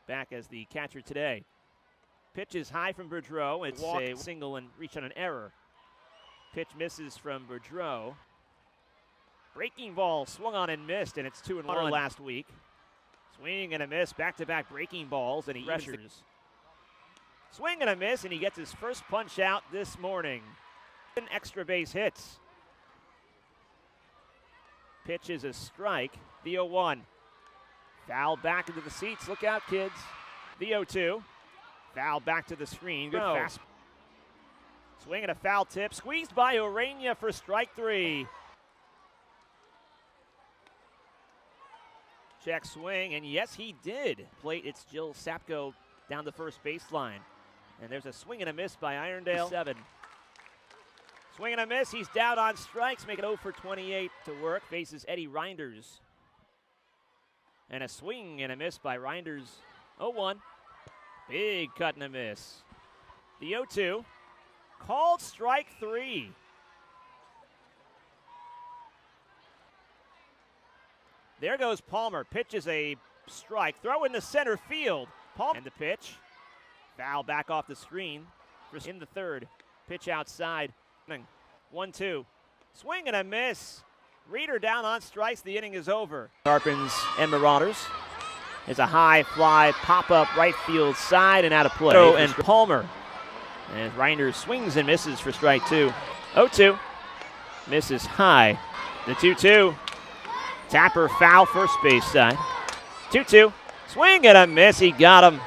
back as the catcher today. Pitch is high from Boudreau. It's a single and reach on an error. Pitch misses from Boudreau. Breaking ball swung on and missed, and it's 2-1 last week. Swing and a miss, back-to-back breaking balls, and he pressures. Swing and a miss, and he gets his first punch out this morning. Extra base hits. Pitch is a strike. The 0-1. Foul back into the seats. Look out, kids. The 0-2. Foul back to the screen. Good fast. Swing and a foul tip. Squeezed by Urena for strike 3. Check swing, and yes, he did. Plate, it's Jill Sapko down the first baseline. And there's a swing and a miss by Irondale. 7. Swing and a miss. He's down on strikes. Make it 0 for 28 to work. Faces Eddie Reinders. And a swing and a miss by Reinders. 0-1. Big cut and a miss. The 0-2. Called strike 3. There goes Palmer. Pitches a strike. Throw in the center field. Palmer. And the pitch. Foul back off the screen. In the third. Pitch outside. 1-2. Swing and a miss. Reader down on strikes. The inning is over. Sharpens and Marauders. There's a high fly pop-up right field side and out of play. And Palmer. And Reinders swings and misses for strike 2. 0-2. Misses high. The 2-2. Tapper foul first base side. 2-2. Swing and a miss. He got him.